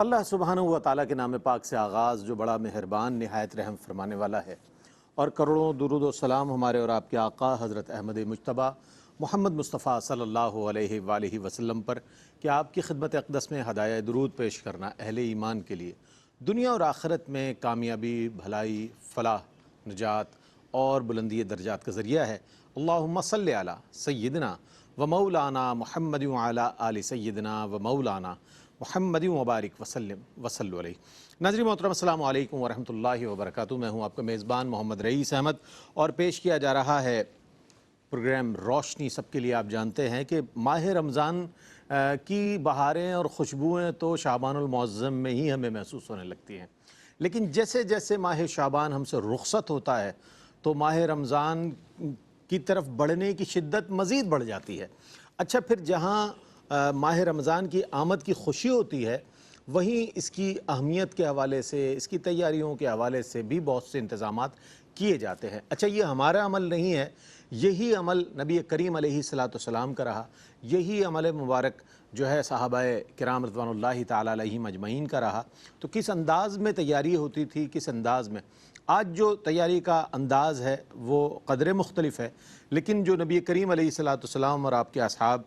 اللہ سبحانہ و تعالیٰ کے نام پاک سے آغاز جو بڑا مہربان نہایت رحم فرمانے والا ہے، اور کروڑوں درود و سلام ہمارے اور آپ کے آقا حضرت احمد مجتبیٰ محمد مصطفیٰ صلی اللہ علیہ وآلہ وسلم پر کہ آپ کی خدمت اقدس میں ہدایہ درود پیش کرنا اہل ایمان کے لیے دنیا اور آخرت میں کامیابی، بھلائی، فلاح، نجات اور بلندی درجات کا ذریعہ ہے۔ اللہم صلی علی سیدنا و مولانا محمد وعلی آل سیدنا و مولانا محمد مبارک وسلم وصلو علیہ۔ ناظرین محترم، السلام علیکم ورحمۃ اللہ وبرکاتہ۔ میں ہوں آپ کا میزبان محمد رئیس احمد، اور پیش کیا جا رہا ہے پروگرام روشنی سب کے لیے۔ آپ جانتے ہیں کہ ماہ رمضان کی بہاریں اور خوشبوئیں تو شعبان المعظم میں ہی ہمیں محسوس ہونے لگتی ہیں، لیکن جیسے جیسے ماہ شعبان ہم سے رخصت ہوتا ہے تو ماہ رمضان کی طرف بڑھنے کی شدت مزید بڑھ جاتی ہے۔ اچھا، پھر جہاں ماہ رمضان کی آمد کی خوشی ہوتی ہے، وہیں اس کی اہمیت کے حوالے سے، اس کی تیاریوں کے حوالے سے بھی بہت سے انتظامات کیے جاتے ہیں۔ اچھا، یہ ہمارا عمل نہیں ہے، یہی عمل نبی کریم علیہ السلام کا رہا، یہی عمل مبارک جو ہے صحابہ کرام رضوان اللہ تعالیٰ علیہم اجمعین کا رہا۔ تو کس انداز میں تیاری ہوتی تھی، کس انداز میں؟ آج جو تیاری کا انداز ہے وہ قدرے مختلف ہے، لیکن جو نبی کریم علیہ السلام اور آپ کے اصحاب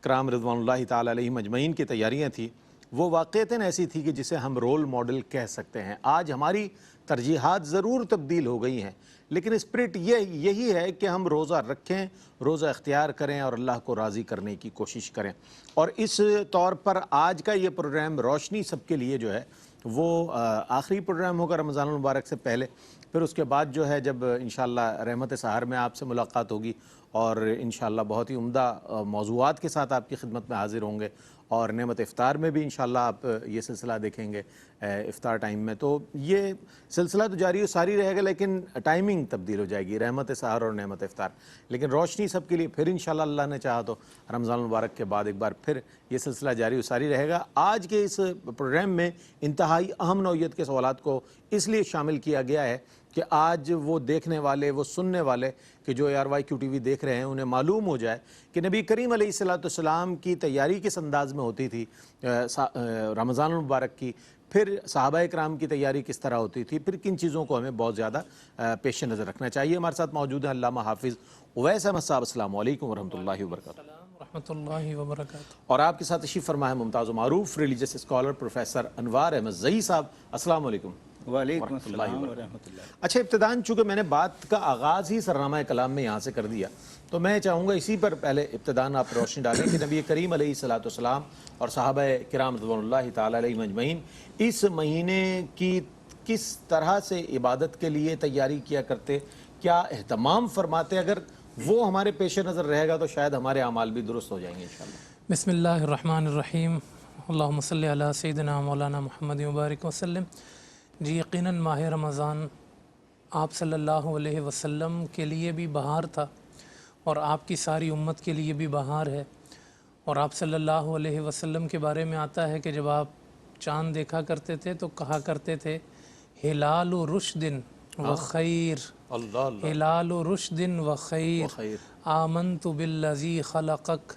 کرام رضوان اللہ تعالیٰ علیہم اجمعین کی تیاریاں تھیں، وہ واقعتاً ایسی تھی کہ جسے ہم رول ماڈل کہہ سکتے ہیں۔ آج ہماری ترجیحات ضرور تبدیل ہو گئی ہیں، لیکن اسپرٹ یہی ہے کہ ہم روزہ رکھیں، روزہ اختیار کریں اور اللہ کو راضی کرنے کی کوشش کریں۔ اور اس طور پر آج کا یہ پروگرام روشنی سب کے لیے جو ہے وہ آخری پروگرام ہوگا رمضان المبارک سے پہلے۔ پھر اس کے بعد جو ہے جب انشاءاللہ رحمت سحر میں آپ سے ملاقات ہوگی، اور انشاءاللہ بہت ہی عمدہ موضوعات کے ساتھ آپ کی خدمت میں حاضر ہوں گے، اور نعمت افطار میں بھی انشاءاللہ آپ یہ سلسلہ دیکھیں گے افطار ٹائم میں۔ تو یہ سلسلہ تو جاری و ساری رہے گا، لیکن ٹائمنگ تبدیل ہو جائے گی، رحمت سحر اور نعمت افطار۔ لیکن روشنی سب کے لیے پھر انشاءاللہ اللہ نے چاہا تو رمضان المبارک کے بعد ایک بار پھر یہ سلسلہ جاری و ساری رہے گا۔ آج کے اس پروگرام میں انتہائی اہم نوعیت کے سوالات کو اس لیے شامل کیا گیا ہے کہ آج وہ دیکھنے والے، وہ سننے والے کہ جو ARYQ TV دیکھ رہے ہیں، انہیں معلوم ہو جائے کہ نبی کریم علیہ السلام کی تیاری کس انداز میں ہوتی تھی رمضان المبارک کی، پھر صحابہ کرام کی تیاری کس طرح ہوتی تھی، پھر کن چیزوں کو ہمیں بہت زیادہ پیش نظر رکھنا چاہیے۔ ہمارے ساتھ موجود ہیں علامہ حافظ اویس احمد صاحب۔ السلام علیکم ورحمۃ اللہ وبرکاتہ۔ رحمۃ اللہ وبرکاتہ۔ اور آپ کے ساتھ تشریف فرما ہے ممتاز و معروف ریلیجس اسکالر پروفیسر انوار احمد زئی صاحب۔ السلام علیکم۔ وعلیکم السلام ورحمۃ اللہ۔ اچھا، ابتداً چونکہ میں نے بات کا آغاز ہی سرنامہ کلام میں یہاں سے کر دیا، تو میں چاہوں گا اسی پر پہلے ابتداً آپ روشنی ڈالیں کہ نبی کریم علیہ السلام اور صحابہ کرام رضوان اللہ تعالیٰ علیہ مجمعین اس مہینے کی کس طرح سے عبادت کے لیے تیاری کیا کرتے، کیا اہتمام فرماتے؟ اگر وہ ہمارے پیش نظر رہے گا تو شاید ہمارے اعمال بھی درست ہو جائیں گے انشاءاللہ۔ بسم اللہ الرحمن الرحیم۔ اللہم صلی علی سیدنا مولانا محمد مبارک وسلم۔ جی، یقیناً ماہ رمضان آپ صلی اللہ علیہ وسلم کے لیے بھی بہار تھا، اور آپ کی ساری امت کے لیے بھی بہار ہے۔ اور آپ صلی اللہ علیہ وسلم کے بارے میں آتا ہے کہ جب آپ چاند دیکھا کرتے تھے تو کہا کرتے تھے ہلال رشد و خیر، ہلال رشد و خیر، آمنت بالذی خلقک۔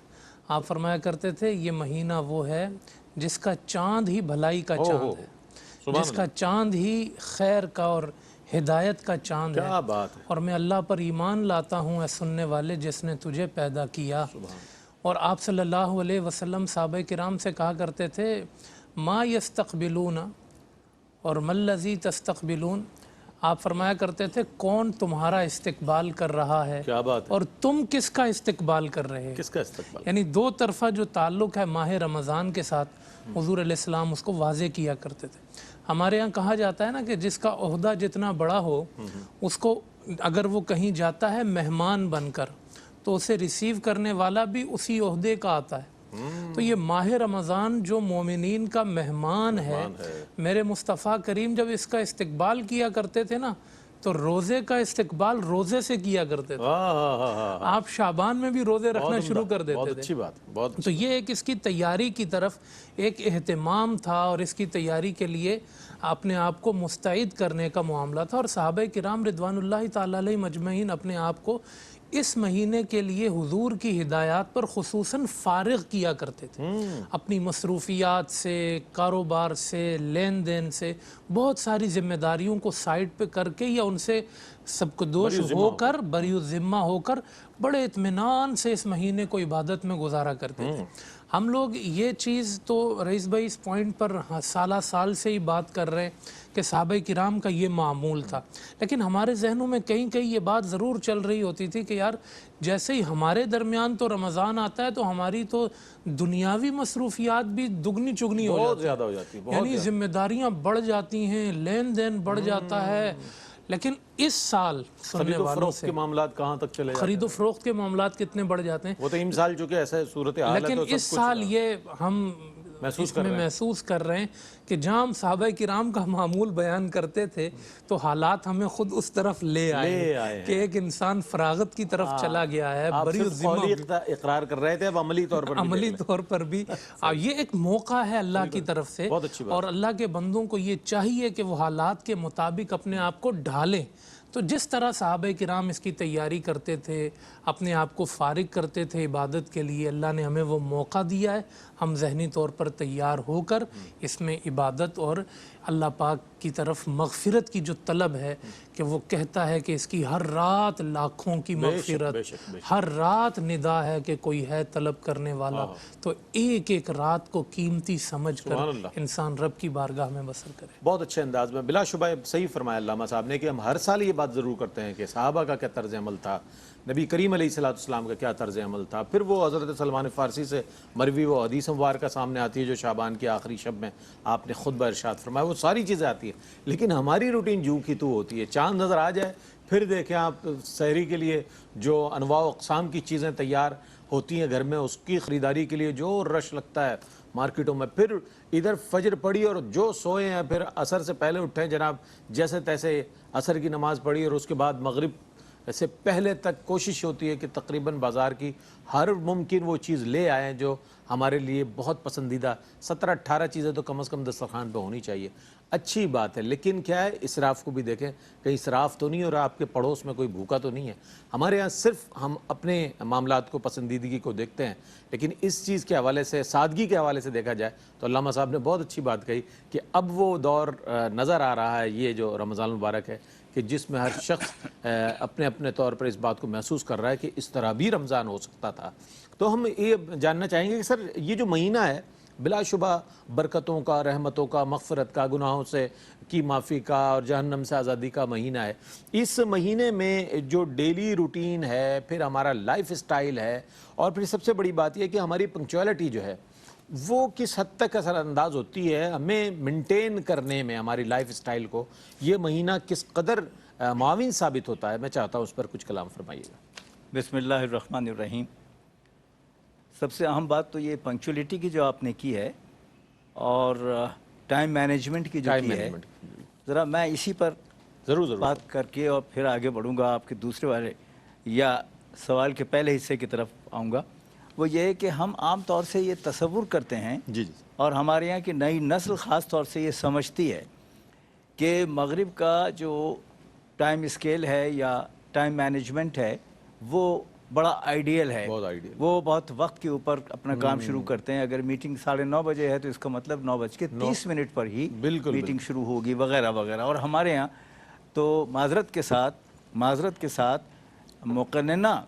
آپ فرمایا کرتے تھے یہ مہینہ وہ ہے جس کا چاند ہی بھلائی کا چاند ہے، جس کا چاند ہی خیر کا اور ہدایت کا چاند ہے۔ کیا بات ہے! اور میں اللہ پر ایمان لاتا ہوں اے سننے والے جس نے تجھے پیدا کیا۔ اور آپ صلی اللہ علیہ وسلم صحابہ کرام سے کہا کرتے تھے ما یستقبلون اور ملذی تستقبلون۔ آپ فرمایا کرتے تھے کون تمہارا استقبال کر رہا ہے، کیا بات ہے! اور تم کس کا استقبال کر رہے ہیں؟ کس کا استقبال؟ یعنی دو طرفہ جو تعلق ہے ماہ رمضان کے ساتھ، حضور علیہ السلام اس کو واضح کیا کرتے تھے۔ ہمارے یہاں کہا جاتا ہے نا کہ جس کا عہدہ جتنا بڑا ہو، اس کو اگر وہ کہیں جاتا ہے مہمان بن کر تو اسے ریسیو کرنے والا بھی اسی عہدے کا آتا ہے۔ تو یہ ماہ رمضان جو مومنین کا مہمان ہے، میرے مصطفیٰ کریم جب اس کا استقبال کیا کرتے تھے نا تو روزے کا استقبال روزے سے کیا کرتے تھے۔ آپ شعبان میں بھی روزے رکھنا شروع کر دیتے تھے۔ بہت اچھی بات، بہت تو یہ ایک اس کی تیاری کی طرف ایک اہتمام تھا، اور اس کی تیاری کے لیے اپنے آپ کو مستعد کرنے کا معاملہ تھا۔ اور صحابہ کرام رضوان اللہ تعالیٰ علیہ مجمعین اپنے آپ کو اس مہینے کے لیے حضور کی ہدایات پر خصوصاً فارغ کیا کرتے تھے، اپنی مصروفیات سے، کاروبار سے، لین دین سے، بہت ساری ذمہ داریوں کو سائڈ پہ کر کے یا ان سے سب کو دوش ہو کر، بری الذمہ ہو کر بڑے اطمینان سے اس مہینے کو عبادت میں گزارا کرتے تھے۔ ہم لوگ یہ چیز تو رئیس بھائی اس پوائنٹ پر سالہ سال سے ہی بات کر رہے ہیں کہ صحابہ کرام کا یہ معمول تھا، لیکن ہمارے ذہنوں میں کہیں کہیں یہ بات ضرور چل رہی ہوتی تھی کہ یار جیسے ہی ہمارے درمیان تو رمضان آتا ہے تو ہماری تو دنیاوی مصروفیات بھی دگنی چگنی ہو بہت جاتی زیادہ ہو جاتی ہے، یعنی ذمہ داریاں بڑھ جاتی ہیں، لین دین بڑھ جاتا ہے۔ لیکن اس سال سننے خرید و والوں فروخت سے کے معاملات کہاں تک چلے جاتے خرید و فروخت کے معاملات کتنے بڑھ جاتے ہیں، ہیں؟ وہ تو امسال چونکہ ایسا صورتحال ہے لیکن تو اس سب سال کچھ یہ ہم محسوس اس کر میں رہے ہیں۔ محسوس کر رہے ہیں کہ جہاں ہم صحابہ کرام کا معمول بیان کرتے تھے تو حالات ہمیں خود اس طرف لے آئے ہیں کہ ایک انسان فراغت کی طرف چلا گیا ہے، آپ بری صرف قولی اقرار کر رہے تھے، اب عملی طور پر بھی عملی طور پر بھی یہ ایک موقع ہے اللہ کی طرف سے، بہت اچھی بات اور اللہ کے بندوں کو یہ چاہیے کہ وہ حالات کے مطابق اپنے آپ کو ڈھالیں۔ تو جس طرح صحابہ کرام اس کی تیاری کرتے تھے، اپنے آپ کو فارغ کرتے تھے عبادت کے لیے، اللہ نے ہمیں وہ موقع دیا ہے، ہم ذہنی طور پر تیار ہو کر اس میں عبادت اور اللہ پاک کی طرف مغفرت کی جو طلب ہے کہ وہ کہتا ہے کہ اس کی ہر رات لاکھوں کی مغفرت، ہر رات ندا ہے کہ کوئی ہے طلب کرنے والا، تو ایک ایک رات کو قیمتی سمجھ کر انسان رب کی بارگاہ میں بسر کرے۔ بہت اچھے انداز میں، بلا شبہ صحیح فرمایا علامہ صاحب نے کہ ہم ہر سال یہ بات ضرور کرتے ہیں کہ صحابہ کا کیا طرز عمل تھا، نبی کریم علیہ السلام کا کیا طرز عمل تھا، پھر وہ حضرت سلمان فارسی سے مروی وہ حدیث مبارکہ سامنے آتی ہے جو شعبان کی آخری شب میں آپ نے خطبہ ارشاد فرمایا، وہ ساری چیزیں آتی ہیں، لیکن ہماری روٹین جو کی تو ہوتی ہے، چاند نظر آ جائے پھر دیکھیں آپ سحری کے لیے جو انواع و اقسام کی چیزیں تیار ہوتی ہیں گھر میں، اس کی خریداری کے لیے جو رش لگتا ہے مارکیٹوں میں، پھر ادھر فجر پڑھی اور جو سوئے ہیں پھر عصر سے پہلے اٹھیں جناب، جیسے تیسے عصر کی نماز پڑھی اور اس کے بعد مغرب سے پہلے تک کوشش ہوتی ہے کہ تقریباً بازار کی ہر ممکن وہ چیز لے آئیں جو ہمارے لیے بہت پسندیدہ 17-18 چیزیں تو کم از کم دسترخوان پہ ہونی چاہیے، اچھی بات ہے، لیکن کیا ہے اسراف کو بھی دیکھیں، کہیں اسراف تو نہیں اور آپ کے پڑوس میں کوئی بھوکا تو نہیں ہے۔ ہمارے یہاں صرف ہم اپنے معاملات کو پسندیدگی کو دیکھتے ہیں، لیکن اس چیز کے حوالے سے، سادگی کے حوالے سے دیکھا جائے تو علامہ صاحب نے بہت اچھی بات کہی کہ اب وہ دور نظر آ رہا ہے، یہ جو رمضان المبارک ہے، کہ جس میں ہر شخص اپنے اپنے طور پر اس بات کو محسوس کر رہا ہے کہ اس طرح بھی رمضان ہو سکتا تھا۔ تو ہم یہ جاننا چاہیں گے کہ سر یہ جو مہینہ ہے بلا شبہ برکتوں کا، رحمتوں کا، مغفرت کا، گناہوں سے کی معافی کا اور جہنم سے آزادی کا مہینہ ہے، اس مہینے میں جو ڈیلی روٹین ہے، پھر ہمارا لائف اسٹائل ہے، اور پھر سب سے بڑی بات یہ کہ ہماری پنکچوالٹی جو ہے وہ کس حد تک اثر انداز ہوتی ہے ہمیں مینٹین کرنے میں، ہماری لائف اسٹائل کو یہ مہینہ کس قدر معاون ثابت ہوتا ہے، میں چاہتا ہوں اس پر کچھ کلام فرمائیے گا۔ بسم اللہ الرحمن الرحیم۔ سب سے اہم بات تو یہ پنکچولیٹی کی جو آپ نے کی ہے اور ٹائم مینجمنٹ کی جو کی ہے، ذرا میں اسی پر ضرور بات کر کے اور پھر آگے بڑھوں گا، آپ کے دوسرے والے یا سوال کے پہلے حصے کی طرف آؤں گا۔ وہ یہ ہے کہ ہم عام طور سے یہ تصور کرتے ہیں جی اور ہمارے یہاں کی نئی نسل خاص طور سے یہ سمجھتی ہے کہ مغرب کا جو ٹائم اسکیل ہے یا ٹائم مینجمنٹ ہے وہ بڑا آئیڈیل ہے، وہ بہت وقت کے اوپر اپنا کام شروع کرتے ہیں۔ اگر میٹنگ 9:30 بجے ہے تو اس کا مطلب 9:30 پر ہی میٹنگ شروع ہوگی وغیرہ وغیرہ۔ اور ہمارے یہاں تو معذرت کے ساتھ مقننہ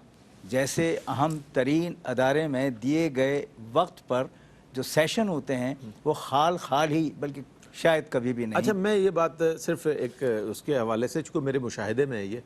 جیسے اہم ترین ادارے میں دیے گئے وقت پر جو سیشن ہوتے ہیں وہ خال ہی، بلکہ شاید کبھی بھی نہیں۔ اچھا، میں یہ بات صرف ایک اس کے حوالے سے، چونکہ میرے مشاہدے میں یہ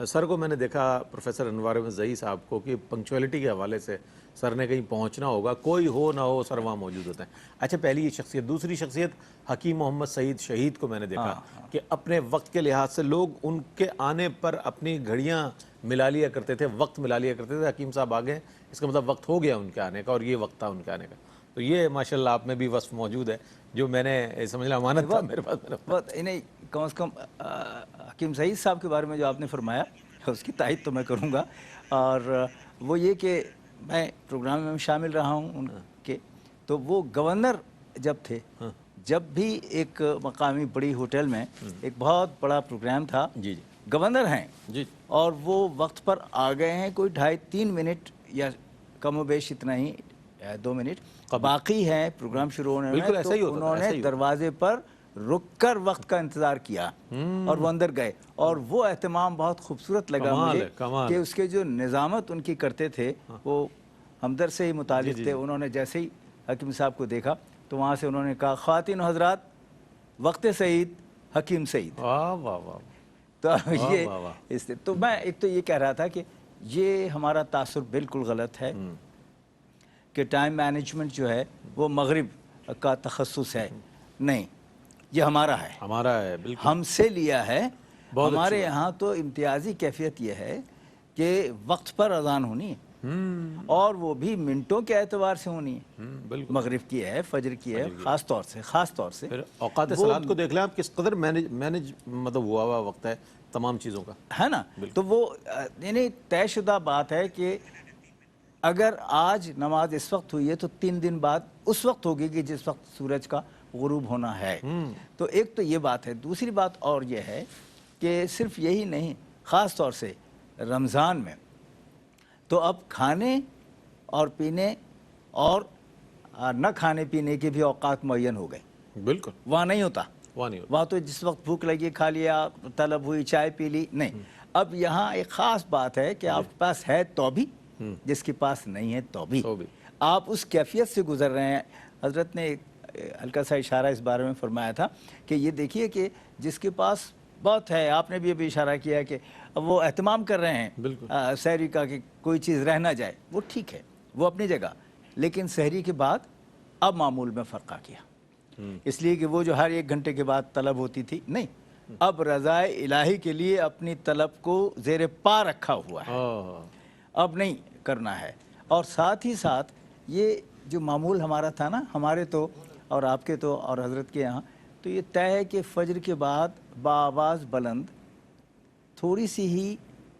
سر کو میں نے دیکھا پروفیسر انوار احمد زئی صاحب کو کہ پنکچوالٹی کے حوالے سے سر نے کہیں پہنچنا ہوگا، کوئی ہو نہ ہو سر وہاں موجود ہوتے ہیں۔ اچھا، پہلی یہ شخصیت۔ دوسری شخصیت حکیم محمد سعید شہید کو میں نے دیکھا کہ اپنے وقت کے لحاظ سے لوگ ان کے آنے پر اپنی گھڑیاں ملا لیا کرتے تھے، وقت ملا لیا کرتے تھے، حکیم صاحب آگے اس کا مطلب وقت ہو گیا ان کے آنے کا اور یہ وقت تھا ان کے آنے کا۔ تو یہ ماشاءاللہ آپ میں بھی وصف موجود ہے جو میں نے سمجھ لیا امانت تھا میرے پاس۔ نہیں، کم از کم حکیم سعید صاحب کے بارے میں جو آپ نے فرمایا اس کی تائید تو میں کروں گا، اور وہ یہ کہ میں پروگرام میں شامل رہا ہوں ان کے، تو وہ گورنر جب تھے، جب بھی ایک مقامی بڑی ہوٹل میں ایک بہت بڑا پروگرام تھا، گورنر ہیں جی اور وہ وقت پر آ گئے ہیں، کوئی 2.5-3 منٹ یا کم و بیش اتنا ہی 2 منٹ باقی ہے پروگرام شروع ہونے میں، بالکل تو ایسا ہی ہوتا تھا، انہوں نے ایسا ہی ہوتا دروازے پر رک کر وقت کا انتظار کیا اور وہ اندر گئے، اور وہ اہتمام بہت خوبصورت لگا کمال مجھے ہے، کمال کہ ہے۔ اس کے جو نظامت ان کی کرتے تھے وہ ہمدرد سے ہی متعلق تھے۔ انہوں نے جیسے ہی حکیم صاحب کو دیکھا تو وہاں سے انہوں نے کہا خواتین و حضرات وقت سعید حکیم سعید۔ واہ واہ واہ، تو یہ واہ واہ۔ اس سے تو میں ایک تو یہ کہہ رہا تھا کہ یہ ہمارا تاثر بالکل غلط ہے کہ ٹائم مینجمنٹ جو ہے وہ مغرب کا تخصص ہے، نہیں، یہ ہمارا ہے، ہمارا ہے بالکل، ہم سے لیا ہے۔ بہت اچھی ہمارے بات۔ یہاں تو امتیازی کیفیت یہ ہے کہ وقت پر اذان ہونی ہے، اور وہ بھی منٹوں کے اعتبار سے ہونی ہے، بالکل۔ مغرب کی ہے، فجر کی ہے، خاص طور سے پھر اوقات صلاۃ کو دیکھ لیں آپ، کس قدر مینج مطلب ہوا ہوا وقت ہے تمام چیزوں کا، ہے نا۔ تو وہ یعنی طے شدہ بات ہے کہ اگر آج نماز اس وقت ہوئی ہے تو 3 دن بعد اس وقت ہوگی کہ جس وقت سورج کا غروب ہونا ہے۔ تو ایک تو یہ بات ہے، دوسری بات اور یہ ہے کہ صرف یہی نہیں، خاص طور سے رمضان میں تو اب کھانے اور پینے اور نہ کھانے پینے کے بھی اوقات معین ہو گئے، بالکل وہاں نہیں ہوتا۔ وہ نہیں ہوتا، وہاں تو جس وقت بھوک لگی کھا لیا، طلب ہوئی چائے پی لی، نہیں۔ اب یہاں ایک خاص بات ہے کہ آپ کے پاس ہے تو بھی، جس کے پاس نہیں ہے تو بھی آپ اس کیفیت سے گزر رہے ہیں۔ حضرت نے ایک ہلکا سا اشارہ اس بارے میں فرمایا تھا کہ یہ دیکھیے کہ جس کے پاس بہت ہے، آپ نے بھی ابھی اشارہ کیا کہ وہ اہتمام کر رہے ہیں سحری کا کہ کوئی چیز رہ نہ جائے، وہ ٹھیک ہے، وہ اپنی جگہ، لیکن سحری کے بعد اب معمول میں فرق آ گیا، اس لیے کہ وہ جو ہر 1 گھنٹے کے بعد طلب ہوتی تھی، نہیں، اب رضائے الہی کے لیے اپنی طلب کو زیر پا رکھا ہوا ہے، اب نہیں کرنا ہے۔ اور ساتھ ہی ساتھ یہ جو معمول ہمارا تھا نا، ہمارے تو اور آپ کے تو اور حضرت کے یہاں تو یہ طے ہے کہ فجر کے بعد بآواز بلند تھوڑی سی ہی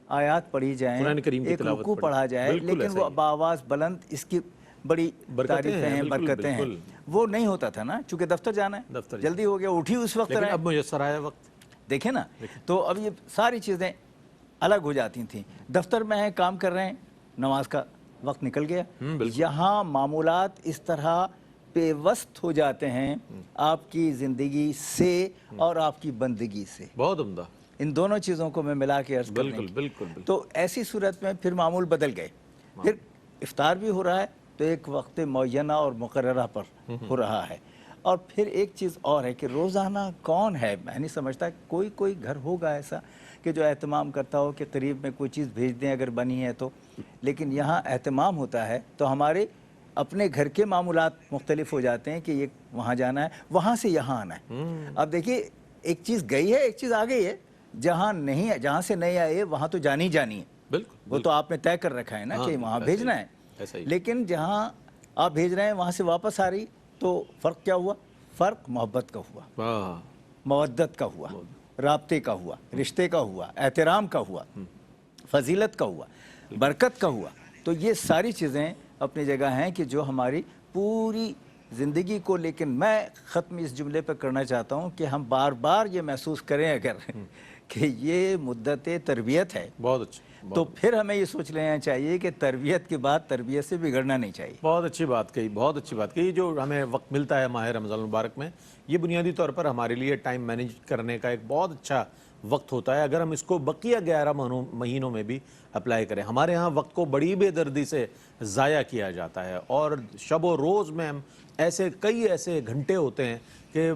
آیات پڑھی جائیں، قرآن کریم کی ایک تلاوت رکوع پڑھی، پڑھا جائے، بالکل لیکن ایسا وہ ہی۔ بآواز بلند اس کی بڑی تعریفیں ہیں، برکتیں ہیں، وہ نہیں ہوتا تھا نا، چونکہ دفتر جانا ہے، جلدی ہو گیا، اٹھی اس وقت لیکن رہے، اب میسر آیا وقت، دیکھیں نا۔ تو اب یہ ساری چیزیں الگ ہو جاتی تھیں، دفتر میں ہیں، کام کر رہے ہیں، نماز کا وقت نکل گیا۔ یہاں معمولات اس طرح پیوست ہو جاتے ہیں آپ کی زندگی سے اور آپ کی بندگی سے، بہت عمدہ، ان دونوں چیزوں کو میں ملا کے عرض کرنے بالکل کی، بالکل بالکل۔ تو ایسی صورت میں پھر معمول بدل گئے، پھر افطار بھی ہو رہا ہے تو ایک وقت معینہ اور مقررہ پر ہو رہا ہے۔ اور پھر ایک چیز اور ہے کہ روزانہ کون ہے، میں نہیں سمجھتا، کوئی گھر ہوگا ایسا کہ جو اہتمام کرتا ہو کہ قریب میں کوئی چیز بھیج دیں اگر بنی ہے تو، لیکن یہاں اہتمام ہوتا ہے تو ہمارے اپنے گھر کے معمولات مختلف ہو جاتے ہیں کہ یہ وہاں جانا ہے، وہاں سے یہاں آنا ہے۔ اب دیکھیے ایک چیز گئی ہے، ایک چیز آ گئی ہے، جہاں نہیں ہے، جہاں سے نہیں آئے وہاں تو جانی جانی ہے، بالکل وہ تو آپ نے طے کر رکھا ہے نا کہ وہاں بھیجنا ہے، لیکن جہاں آپ بھیج رہے ہیں وہاں سے واپس آ رہی، تو فرق کیا ہوا؟ فرق محبت کا ہوا، مودت کا ہوا، رابطے کا ہوا، رشتے کا ہوا، احترام کا ہوا، فضیلت کا ہوا، برکت کا ہوا۔ تو یہ ساری چیزیں اپنی جگہ ہیں کہ جو ہماری پوری زندگی کو، لیکن میں ختم اس جملے پہ کرنا چاہتا ہوں کہ ہم بار بار یہ محسوس کریں اگر کہ یہ مدت تربیت ہے، بہت اچھا، تو پھر ہمیں یہ سوچ لینا چاہیے کہ تربیت کے بعد تربیت سے بگڑنا نہیں چاہیے۔ بہت اچھی بات کہی، بہت اچھی بات کہی۔ جو ہمیں وقت ملتا ہے ماہ رمضان المبارک میں، یہ بنیادی طور پر ہمارے لیے ٹائم مینیج کرنے کا ایک بہت اچھا وقت ہوتا ہے، اگر ہم اس کو بقیہ 11 مہینوں میں بھی اپلائی کریں۔ ہمارے ہاں وقت کو بڑی بے دردی سے ضائع کیا جاتا ہے، اور شب و روز میں ہم کئی ایسے گھنٹے ہوتے ہیں کہ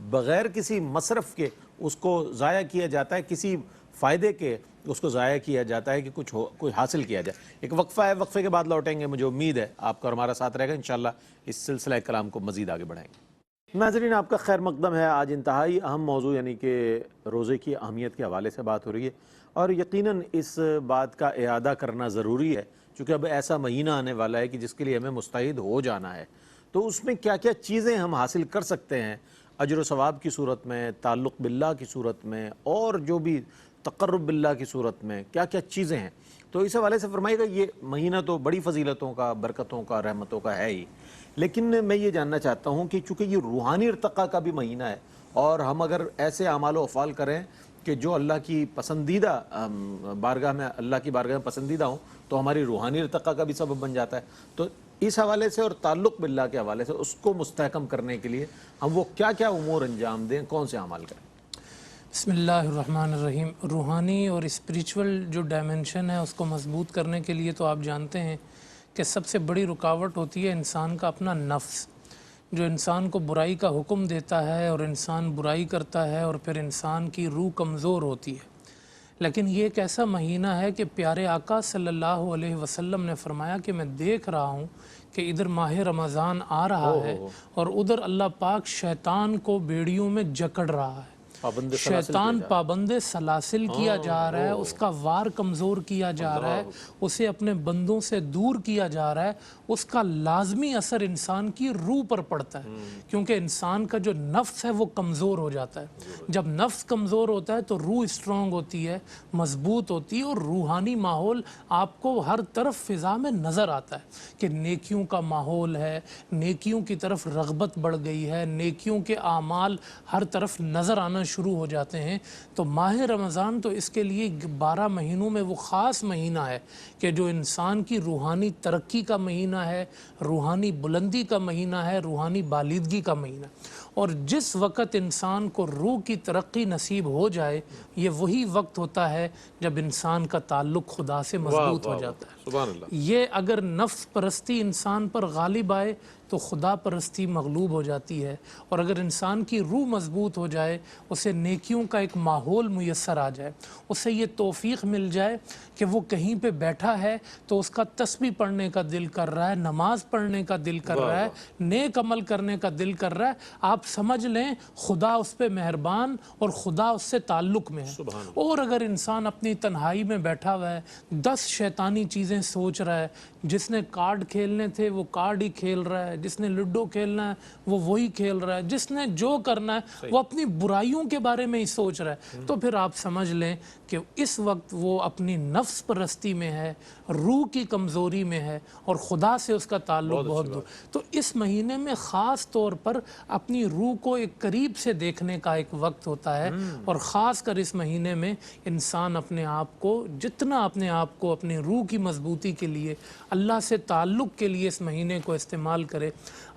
بغیر کسی مصرف کے اس کو ضائع کیا جاتا ہے، کسی فائدے کے اس کو ضائع کیا جاتا ہے کہ کوئی حاصل کیا جائے۔ ایک وقفہ ہے، وقفے کے بعد لوٹیں گے، مجھے امید ہے آپ کا اور ہمارا ساتھ رہے گا، انشاءاللہ اس سلسلہ کلام کو مزید آگے بڑھائیں گے۔ ناظرین، آپ کا خیر مقدم ہے۔ آج انتہائی اہم موضوع یعنی کہ روزے کی اہمیت کے حوالے سے بات ہو رہی ہے، اور یقیناً اس بات کا اعادہ کرنا ضروری ہے، چونکہ اب ایسا مہینہ آنے والا ہے کہ جس کے لیے ہمیں مستعد ہو جانا ہے۔ تو اس میں کیا کیا چیزیں ہم حاصل کر سکتے ہیں اجر و ثواب کی صورت میں، تعلق باللہ کی صورت میں، اور جو بھی تقرب باللہ کی صورت میں کیا کیا چیزیں ہیں، تو اس حوالے سے فرمائیے گا۔ یہ مہینہ تو بڑی فضیلتوں کا، برکتوں کا، رحمتوں کا ہے ہی، لیکن میں یہ جاننا چاہتا ہوں کہ چونکہ یہ روحانی ارتقاء کا بھی مہینہ ہے، اور ہم اگر ایسے اعمال و افعال کریں کہ جو اللہ کی پسندیدہ بارگاہ میں اللہ کی بارگاہ میں پسندیدہ ہوں تو ہماری روحانی ارتقاء کا بھی سبب بن جاتا ہے. تو اس حوالے سے اور تعلق باللہ کے حوالے سے اس کو مستحکم کرنے کے لیے ہم وہ کیا کیا امور انجام دیں, کون سے اعمال کریں؟ بسم اللہ الرحمن الرحیم. روحانی اور اسپریچول جو ڈائمنشن ہے اس کو مضبوط کرنے کے لیے تو آپ جانتے ہیں کہ سب سے بڑی رکاوٹ ہوتی ہے انسان کا اپنا نفس, جو انسان کو برائی کا حکم دیتا ہے اور انسان برائی کرتا ہے اور پھر انسان کی روح کمزور ہوتی ہے. لیکن یہ ایک ایسا مہینہ ہے کہ پیارے آقا صلی اللہ علیہ وسلم نے فرمایا کہ میں دیکھ رہا ہوں کہ ادھر ماہ رمضان آ رہا ہے اور ادھر اللہ پاک شیطان کو بیڑیوں میں جکڑ رہا ہے. شیطان پابند سلاسل کیا جا رہا ہے, اس کا وار کمزور کیا جا رہا ہے, اسے اپنے بندوں سے دور کیا جا رہا ہے. اس کا لازمی اثر انسان کی روح پر پڑتا ہے, کیونکہ انسان کا جو نفس ہے وہ کمزور ہو جاتا ہے. جب نفس کمزور ہوتا ہے تو روح اسٹرانگ ہوتی ہے, مضبوط ہوتی ہے, اور روحانی ماحول آپ کو ہر طرف فضا میں نظر آتا ہے کہ نیکیوں کا ماحول ہے, نیکیوں کی طرف رغبت بڑھ گئی ہے, نیکیوں کے اعمال ہر طرف نظر آنا شروع ہو جاتے ہیں. تو ماہ رمضان تو اس کے لیے 12 مہینوں میں وہ خاص مہینہ ہے کہ جو انسان کی روحانی ترقی کا مہینہ ہے, روحانی بلندی کا مہینہ ہے, روحانی بالیدگی کا مہینہ. اور جس وقت انسان کو روح کی ترقی نصیب ہو جائے, یہ وہی وقت ہوتا ہے جب انسان کا تعلق خدا سے مضبوط ہو جاتا ہے. سبحان اللہ. یہ اگر نفس پرستی انسان پر غالب آئے تو خدا پرستی مغلوب ہو جاتی ہے, اور اگر انسان کی روح مضبوط ہو جائے, اسے نیکیوں کا ایک ماحول میسر آ جائے, اسے یہ توفیق مل جائے کہ وہ کہیں پہ بیٹھا ہے تو اس کا تسبیح پڑھنے کا دل کر رہا ہے, نماز پڑھنے کا دل کر رہا ہے, نیک عمل کرنے کا دل کر رہا ہے, آپ سمجھ لیں خدا اس پہ مہربان اور خدا اس سے تعلق میں ہے. اور اگر انسان اپنی تنہائی میں بیٹھا ہوا ہے, 10 شیطانی چیزیں سوچ رہا ہے, جس نے کارڈ کھیلنے تھے وہ کارڈ ہی کھیل رہا ہے, جس نے لڈو کھیلنا ہے وہ وہی کھیل رہا ہے, جس نے جو کرنا ہے وہ اپنی برائیوں کے بارے میں ہی سوچ رہا ہے, تو پھر آپ سمجھ لیں کہ اس وقت وہ اپنی نفس پرستی میں ہے, روح کی کمزوری میں ہے, اور خدا سے اس کا تعلق بہت دور. تو اس مہینے میں خاص طور پر اپنی روح کو ایک قریب سے دیکھنے کا ایک وقت ہوتا ہے, اور خاص کر اس مہینے میں انسان اپنے آپ کو جتنا اپنے آپ کو اپنی روح کی مضبوطی کے لیے, اللہ سے تعلق کے لیے اس مہینے کو استعمال کرے.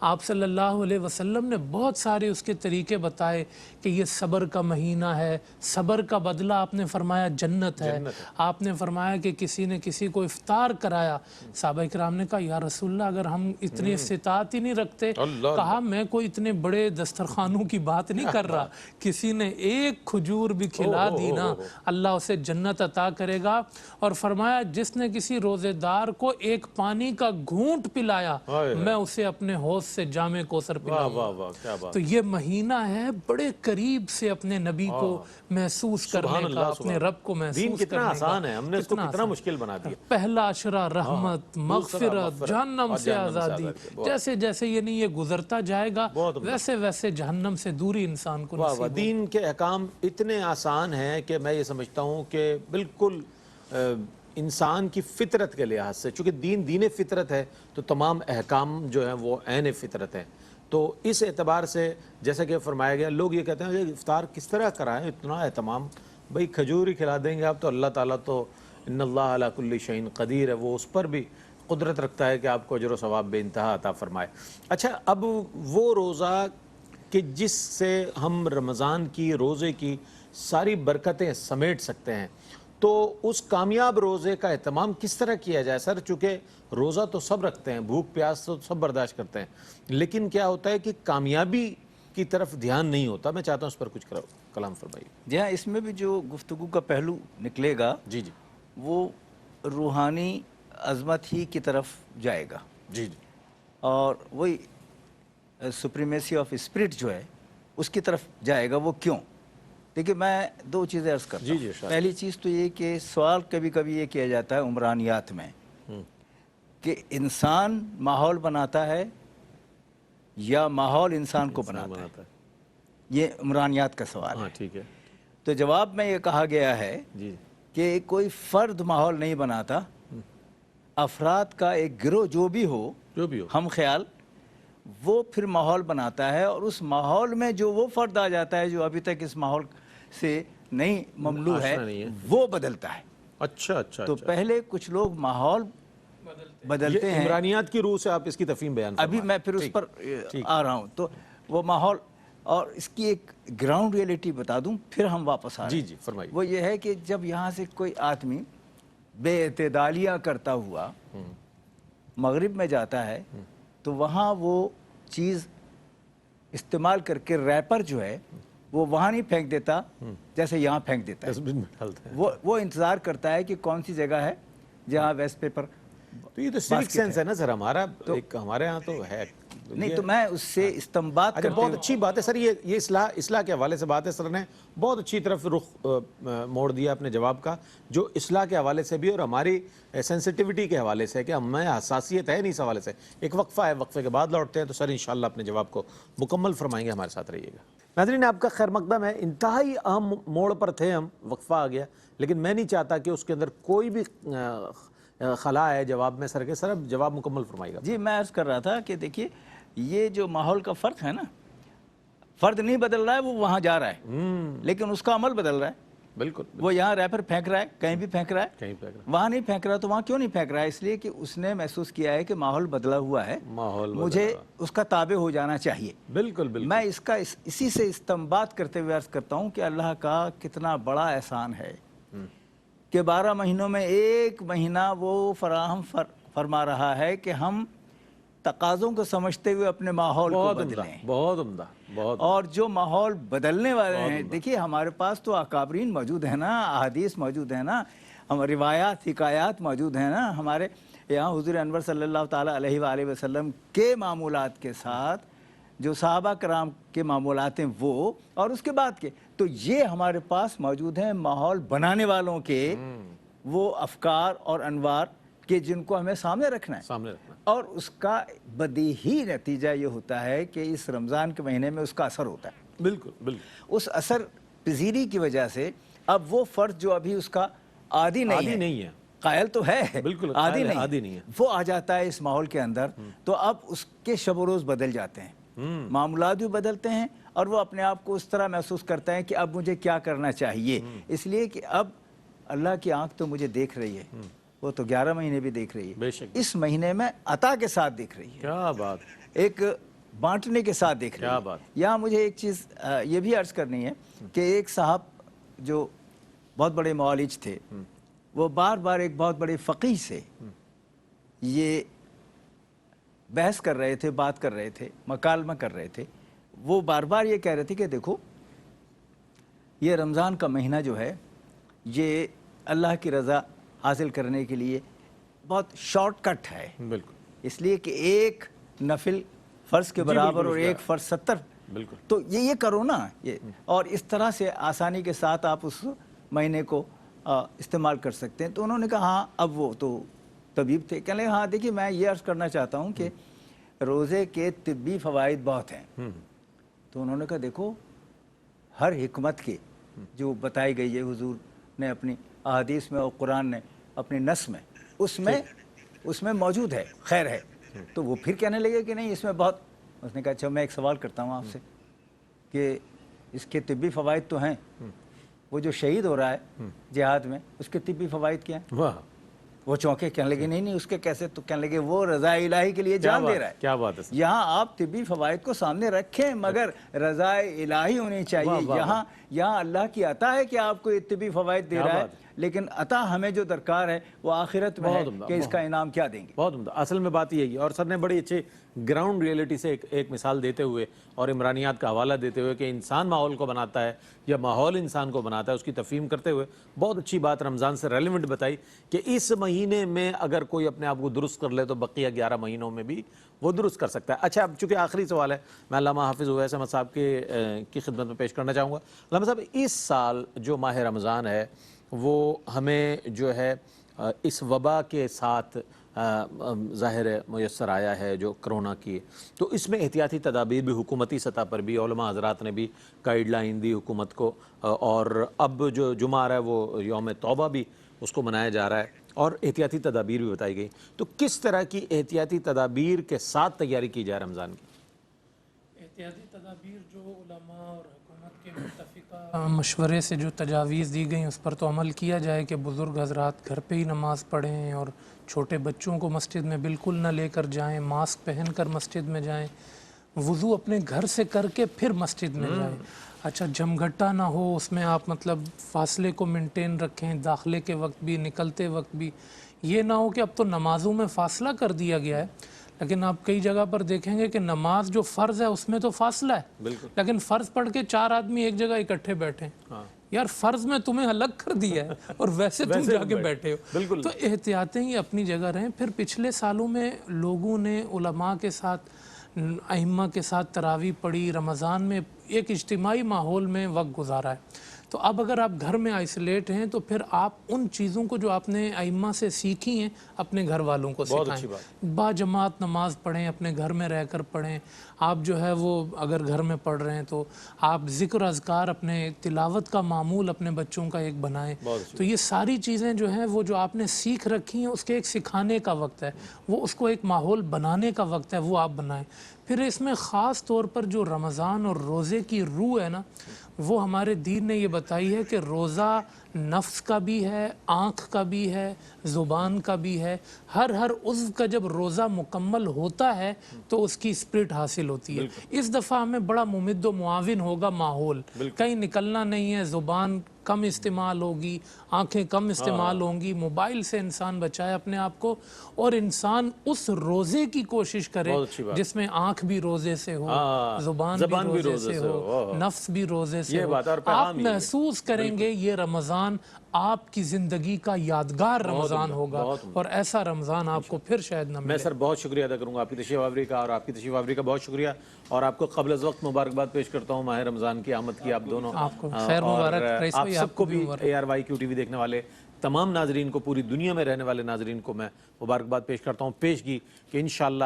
آپ صلی اللہ علیہ وسلم نے بہت سارے اس کے طریقے بتائے کہ یہ صبر کا مہینہ ہے, صبر کا بدلہ آپ نے فرمایا جنت ہے. آپ نے فرمایا کہ کسی نے کسی کو افطار کرایا, صحابہ کرام نے کہا یا رسول اللہ اگر ہم اتنی استطاعت ہی نہیں رکھتے, کہا میں کوئی اتنے بڑے دسترخوانوں کی بات نہیں کر رہا, کسی نے ایک کھجور بھی کھلا دی نا اللہ اسے جنت عطا کرے گا. اور فرمایا جس نے کسی روزے دار کو ایک پانی کا گھونٹ پلایا, میں اسے اپنے حوض سے جام کوثر پلاؤں. تو یہ مہینہ ہے بڑے قریب سے اپنے نبی کو محسوس کرنے کا, اپنے رب کو محسوس کرنے کا. آسان ہے, ہم نے اس کو کتنا مشکل بنا دیا. پہلا عشرہ رحمت, مغفرت, جہنم سے آزادی. جیسے جیسے یہ نہیں یہ گزرتا جائے گا ویسے ویسے جہنم سے دوری انسان کو نصیب. دین کے احکام اتنے آسان ہیں کہ میں یہ سمجھتا ہوں کہ بالکل انسان کی فطرت کے لحاظ سے, چونکہ دین فطرت ہے تو تمام احکام جو ہیں وہ عین فطرت ہیں. تو اس اعتبار سے جیسا کہ فرمایا گیا, لوگ یہ کہتے ہیں کہ افطار کس طرح کرائیں, اتنا اہتمام, بھئی کھجور ہی کھلا دیں گے آپ تو اللہ تعالیٰ تو ان اللہ علی کل شیء قدیر ہے, وہ اس پر بھی قدرت رکھتا ہے کہ آپ کو اجر و ثواب بے انتہا عطا فرمائے. اچھا, اب وہ روزہ کہ جس سے ہم رمضان کی روزے کی ساری برکتیں سمیٹ سکتے ہیں, تو اس کامیاب روزے کا اہتمام کس طرح کیا جائے سر؟ چونکہ روزہ تو سب رکھتے ہیں, بھوک پیاس تو سب برداشت کرتے ہیں, لیکن کیا ہوتا ہے کہ کامیابی کی طرف دھیان نہیں ہوتا. میں چاہتا ہوں اس پر کچھ کلام فرمائیے. جی ہاں, اس میں بھی جو گفتگو کا پہلو نکلے گا جی جی وہ روحانی عظمت ہی کی طرف جائے گا. جی جی اور وہی سپریمیسی آف اسپرٹ جو ہے اس کی طرف جائے گا. وہ کیوں؟ دیکھیے میں 2 چیزیں عرض کرتا ہوں. پہلی چیز تو یہ کہ سوال کبھی کبھی یہ کیا جاتا ہے عمرانیات میں کہ انسان ماحول بناتا ہے یا ماحول انسان کو بناتا ہے. یہ عمرانیات کا سوال ہے. ٹھیک ہے. تو جواب میں یہ کہا گیا ہے کہ کوئی فرد ماحول نہیں بناتا, افراد کا ایک گروہ جو بھی ہو ہم خیال وہ پھر ماحول بناتا ہے. اور اس ماحول میں جو وہ فرد آ جاتا ہے جو ابھی تک اس ماحول سے نہیں مملو ہے آشنا نہیں ہے۔ وہ بدلتا ہے۔ اچھا اچھا تو اچھا۔ پہلے کچھ لوگ ماحول بدلتے یہ ہیں، عمرانیات کی روح سے آپ اس کی تفہیم بیان فرما ابھی رہے میں ہیں۔ پھر اس ٹھیک، پر آ رہا ہوں۔ تو وہ ماحول اور اس کی ایک گراؤنڈ ریئلٹی بتا دوں پھر ہم واپس آ رہے جی ہیں۔ جی فرمائیے۔ وہ یہ ہے کہ جب یہاں سے کوئی آدمی بے اعتدالیاں کرتا ہوا مغرب میں جاتا ہے تو وہاں وہ چیز استعمال کر کے ریپر جو ہے وہ وہاں نہیں پھینک دیتا جیسے یہاں پھینک دیتا ہے۔ ڈسٹ بن میں ڈالتے ہیں۔ وہ انتظار کرتا ہے کہ کون سی جگہ ہے جہاں ویسٹ پیپر تو یہ تو سیوک سینس ہے نا سر ہمارا، ایک ہمارے ہاں تو ہے۔ نہیں، تو میں اس سے استنباط اچھا کرتے بہت اچھی بات ہے سر، یہ اصلاح کے حوالے سے بات ہے۔ سر نے بہت اچھی طرف رخ موڑ دیا اپنے جواب کا، جو اصلاح کے حوالے سے بھی اور ہماری سینسٹیوٹی کے حوالے سے کہ ہمیں حساسیت ہے نہیں اس حوالے سے۔ ایک وقفہ ہے، وقفے کے بعد لوٹتے ہیں تو سر انشاءاللہ اپنے جواب کو مکمل فرمائیں گے، ہمارے ساتھ رہیے گا۔ ناظرین آپ کا خیر مقدم ہے، انتہائی اہم موڑ پر تھے ہم، وقفہ آ گیا، لیکن میں نہیں چاہتا کہ اس کے اندر کوئی بھی خلا ہے جواب میں۔ سر کے سر اب جواب مکمل فرمائے گا۔ جی میں عرض کر رہا تھا کہ دیکھیے یہ جو ماحول کا فرق ہے نا، فرد نہیں بدل رہا ہے، وہ وہاں جا رہا ہے لیکن اس کا عمل بدل رہا ہے۔ بالکل وہ یہاں ریپر پھینک رہا ہے، کہیں بھی پھینک رہا ہے، کہیں پہ وہاں نہیں پھینک رہا۔ تو وہاں کیوں نہیں پھینک رہا ہے؟ اس لیے کہ اس نے محسوس کیا ہے کہ ماحول بدلا ہوا ہے، ماحول مجھے اس کا تابع ہو جانا چاہیے۔ بالکل بالکل میں اس کا اسی سے استنباط کرتے ہوئے عرض کرتا ہوں کہ اللہ کا کتنا بڑا احسان ہے کہ 12 مہینوں میں ایک مہینہ وہ فراہم فرما رہا ہے کہ ہم تقاضوں کو سمجھتے ہوئے اپنے ماحول کو بہت عمدہ، بدلیں۔ بہت عمدہ، بہت اور جو ماحول بدلنے والے ہیں، دیکھیے ہمارے پاس تو اکابرین موجود ہیں نا، احادیث موجود ہیں نا، ہم روایات حکایات موجود ہیں نا، ہمارے یہاں حضور انور صلی اللہ تعالیٰ علیہ وآلہ وسلم کے معمولات کے ساتھ جو صحابہ کرام کے معمولات ہیں وہ، اور اس کے بعد کے، تو یہ ہمارے پاس موجود ہیں ماحول بنانے والوں کے وہ افکار اور انوار کہ جن کو ہمیں سامنے رکھنا ہے۔ سامنے رکھنا۔ اور اس کا بدیہی نتیجہ یہ ہوتا ہے کہ اس رمضان کے مہینے میں اس کا اثر ہوتا ہے۔ بالکل بالکل۔ اس اثر پذیری کی وجہ سے اب وہ فرد جو ابھی اس کا عادی نہیں ہے، قائل تو ہے، بالکل عادی عادی نہیں نہیں ہے، وہ آ جاتا ہے اس ماحول کے اندر، تو اب اس کے شب و روز بدل جاتے ہیں، معاملات بھی بدلتے ہیں، اور وہ اپنے آپ کو اس طرح محسوس کرتا ہے کہ اب مجھے کیا کرنا چاہیے، اس لیے کہ اب اللہ کی آنکھ تو مجھے دیکھ رہی ہے، وہ تو 11 مہینے بھی دیکھ رہی ہے، بے شک، اس مہینے میں عطا کے ساتھ دیکھ رہی ہے، کیا بات، ایک بانٹنے کے ساتھ دیکھ رہی کیا ہے۔ بات۔ یہاں مجھے ایک چیز یہ بھی عرض کرنی ہے کہ ایک صاحب جو بہت بڑے معالج تھے، وہ بار بار ایک بہت بڑے فقیہ سے یہ بحث کر رہے تھے، بات کر رہے تھے، مکالمہ کر رہے تھے۔ وہ بار بار یہ کہہ رہے تھے کہ دیکھو یہ رمضان کا مہینہ جو ہے یہ اللہ کی رضا حاصل کرنے کے لیے بہت شارٹ کٹ ہے، بالکل، اس لیے کہ ایک نفل فرض کے برابر اور ایک فرض 70، بالکل، تو یہ کرو نا، یہ اور اس طرح سے آسانی کے ساتھ آپ اس مہینے کو استعمال کر سکتے ہیں۔ تو انہوں نے کہا ہاں، اب وہ تو طبیب تھے، کہنے لگے ہاں دیکھیے میں یہ عرض کرنا چاہتا ہوں کہ روزے کے طبی فوائد بہت ہیں۔ تو انہوں نے کہا دیکھو ہر حکمت کے جو بتائی گئی ہے حضور نے اپنی احادیث میں اور قرآن نے اپنی نص میں، اس میں موجود ہے، خیر ہے۔ تو وہ پھر کہنے لگے کہ نہیں اس میں بہت، اس نے کہا اچھا میں ایک سوال کرتا ہوں آپ سے کہ اس کے طبی فوائد تو ہیں، وہ جو شہید ہو رہا ہے جہاد میں اس کے طبی فوائد کیا ہیں؟ واہ، وہ چونکے، کہنے لگے نہیں اس کے کیسے؟ تو کہنے لگے وہ رضا الہی کے لیے جان دے رہا ہے۔ کیا بات ہے سر، یہاں آپ طبی فوائد کو سامنے رکھیں مگر رضا الہی ہونی چاہیے۔ یہاں اللہ کی عطا ہے کہ آپ کو یہ طبی فوائد دے رہا ہے، لیکن عطا ہمیں جو درکار ہے وہ آخرت میں ہے کہ اس کا انعام کیا دیں گے۔ بہت عمدہ، اصل میں بات یہی ہے، اور سر نے بڑی اچھے گراؤنڈ ریئلٹی سے ایک مثال دیتے ہوئے اور عمرانیات کا حوالہ دیتے ہوئے کہ انسان ماحول کو بناتا ہے یا ماحول انسان کو بناتا ہے، اس کی تفہیم کرتے ہوئے بہت اچھی بات رمضان سے ریلیونٹ بتائی کہ اس مہینے میں اگر کوئی اپنے آپ کو درست کر لے تو بقیہ 11 مہینوں میں بھی وہ درست کر سکتا ہے۔ اچھا اب چونکہ آخری سوال ہے، میں علامہ حافظ اویس احمد صاحب کی خدمت میں پیش کرنا چاہوں گا۔ علامہ صاحب اس سال جو ماہ رمضان ہے وہ ہمیں جو ہے اس وبا کے ساتھ ظاہر میسر آیا ہے جو کرونا کی، تو اس میں احتیاطی تدابیر بھی حکومتی سطح پر بھی علماء حضرات نے بھی گائیڈ لائن دی حکومت کو، اور اب جو جمعہ آ رہا ہے وہ یوم توبہ بھی اس کو منایا جا رہا ہے، اور احتیاطی تدابیر بھی بتائی گئی۔ تو کس طرح کی احتیاطی تدابیر کے ساتھ تیاری کی جائے رمضان کی؟ احتیاطی تدابیر جو علماء اور حکومت کے متفقہ مشورے سے جو تجاویز دی گئیں اس پر تو عمل کیا جائے کہ بزرگ حضرات گھر پہ ہی نماز پڑھیں اور چھوٹے بچوں کو مسجد میں بالکل نہ لے کر جائیں، ماسک پہن کر مسجد میں جائیں، وضو اپنے گھر سے کر کے پھر مسجد میں جائیں۔ اچھا جمگھٹا نہ ہو، اس میں آپ مطلب فاصلے کو مینٹین رکھیں، داخلے کے وقت بھی نکلتے وقت بھی۔ یہ نہ ہو کہ اب تو نمازوں میں فاصلہ کر دیا گیا ہے، لیکن آپ کئی جگہ پر دیکھیں گے کہ نماز جو فرض ہے اس میں تو فاصلہ ہے، لیکن فرض پڑھ کے 4 آدمی ایک جگہ اکٹھے بیٹھیں۔ یار فرض میں تمہیں الگ کر دیا ہے اور ویسے تم جا کے بیٹھے ہو۔ تو احتیاطیں ہی اپنی جگہ رہیں۔ پھر پچھلے سالوں میں لوگوں نے علماء کے ساتھ، ائمہ کے ساتھ تراویح پڑھی، رمضان میں ایک اجتماعی ماحول میں وقت گزارا ہے۔ تو اب اگر آپ گھر میں آئسولیٹ ہیں تو پھر آپ ان چیزوں کو جو آپ نے ائمہ سے سیکھی ہیں اپنے گھر والوں کو سکھائیں۔ با جماعت نماز پڑھیں، اپنے گھر میں رہ کر پڑھیں۔ آپ جو ہے وہ اگر گھر میں پڑھ رہے ہیں تو آپ ذکر اذکار، اپنے تلاوت کا معمول اپنے بچوں کا ایک بنائیں۔ تو یہ ساری چیزیں جو ہیں وہ جو آپ نے سیکھ رکھی ہیں اس کے ایک سکھانے کا وقت ہے، وہ اس کو ایک ماحول بنانے کا وقت ہے، وہ آپ بنائیں۔ پھر اس میں خاص طور پر جو رمضان اور روزے کی روح ہے نا، وہ ہمارے دین نے یہ بتائی ہے کہ روزہ نفس کا بھی ہے، آنکھ کا بھی ہے، زبان کا بھی ہے۔ ہر عضو کا جب روزہ مکمل ہوتا ہے تو اس کی اسپرٹ حاصل ہوتی ہے۔ اس دفعہ ہمیں بڑا ممد و معاون ہوگا ماحول، کہیں نکلنا نہیں ہے، زبان کم استعمال ہوگی، آنکھیں کم استعمال ہوں گی، موبائل سے انسان بچائے اپنے آپ کو، اور انسان اس روزے کی کوشش کرے جس میں آنکھ بھی روزے سے ہو، زبان بھی روزے سے ہو، نفس بھی روزے سے ہو۔ آپ محسوس کریں گے یہ رمضان آپ کی زندگی کا یادگار رمضان ہوگا، اور ایسا رمضان آپ کو پھر شاید نہ ملے۔ میں سر بہت شکریہ ادا کروں گا آپ کی تشریف آوری کا، اور آپ کی تشریف آوری کا بہت شکریہ، اور آپ کو قبل از وقت مبارکباد پیش کرتا ہوں ماہ رمضان کی آمد کی آپ دونوں۔ آپ کو خیر مبارک، آپ سب کو بھی ARYQ TV دیکھنے والے تمام ناظرین کو، پوری دنیا میں رہنے والے ناظرین کو میں مبارکباد پیش کرتا ہوں پیشگی کہ انشاءاللہ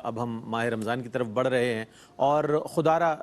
اب ہم ماہ رمضان کی طرف بڑھ رہے ہیں، اور خدا را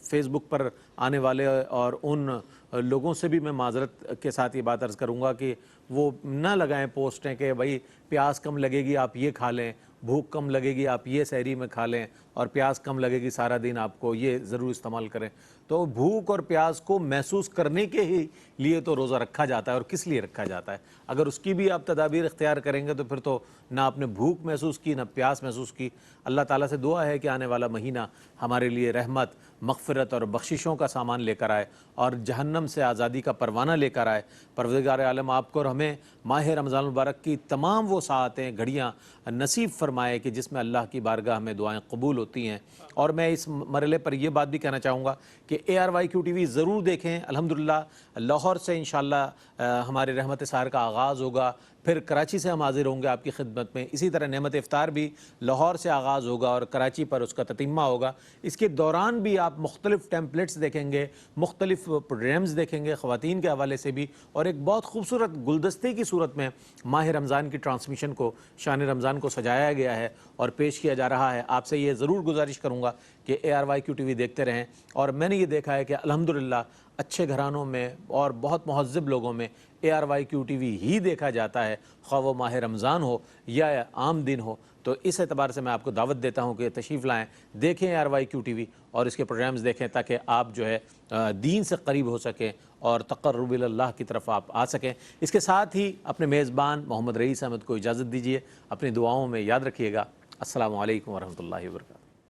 فیس بک پر آنے والے اور ان لوگوں سے بھی میں معذرت کے ساتھ یہ بات عرض کروں گا کہ وہ نہ لگائیں پوسٹیں کہ بھائی پیاس کم لگے گی آپ یہ کھا لیں، بھوک کم لگے گی آپ یہ سحری میں کھا لیں، اور پیاس کم لگے گی سارا دن آپ کو یہ ضرور استعمال کریں۔ تو بھوک اور پیاس کو محسوس کرنے کے ہی لیے تو روزہ رکھا جاتا ہے، اور کس لیے رکھا جاتا ہے۔ اگر اس کی بھی آپ تدابیر اختیار کریں گے تو پھر تو نہ آپ نے بھوک محسوس کی نہ پیاس محسوس کی۔ اللہ تعالیٰ سے دعا ہے کہ آنے والا مہینہ ہمارے لیے رحمت، مغفرت اور بخششوں کا سامان لے کر آئے، اور جہنم سے آزادی کا پروانہ لے کر آئے۔ پروردگار عالم آپ کو اور ہمیں ماہ رمضان المبارک کی تمام وہ ساعتیں، گھڑیاں نصیب فرمائے کہ جس میں اللہ کی بارگاہ میں دعائیں قبول ہوتی ہیں۔ اور میں اس مرحلے پر یہ بات بھی کہنا چاہوں گا کہ ARYQ TV ضرور دیکھیں۔ الحمدللہ لاہور سے انشاءاللہ ہمارے رحمت سحر کا آغاز ہوگا، پھر کراچی سے ہم حاضر ہوں گے آپ کی خدمت میں۔ اسی طرح نعمت افطار بھی لاہور سے آغاز ہوگا اور کراچی پر اس کا تتمہ ہوگا۔ اس کے دوران بھی آپ مختلف ٹیمپلیٹس دیکھیں گے، مختلف پروگرامز دیکھیں گے خواتین کے حوالے سے بھی، اور ایک بہت خوبصورت گلدستے کی صورت میں ماہ رمضان کی ٹرانسمیشن کو، شان رمضان کو سجایا گیا ہے اور پیش کیا جا رہا ہے۔ آپ سے یہ ضرور گزارش کروں گا کہ ARYQ TV دیکھتے رہیں۔ اور میں نے یہ دیکھا ہے کہ الحمدللہ اچھے گھرانوں میں اور بہت مہذب لوگوں میں ARYQ TV ہی دیکھا جاتا ہے، خواہ وہ ماہ رمضان ہو یا عام دن ہو۔ تو اس اعتبار سے میں آپ کو دعوت دیتا ہوں کہ تشریف لائیں، دیکھیں ARYQ TV اور اس کے پروگرامز دیکھیں، تاکہ آپ جو ہے دین سے قریب ہو سکیں اور تقرب اللہ کی طرف آپ آ سکیں۔ اس کے ساتھ ہی اپنے میزبان محمد رئیس احمد کو اجازت دیجیے، اپنی دعاؤں میں یاد رکھیے گا۔ السلام علیکم ورحمۃ اللہ وبرکاتہ۔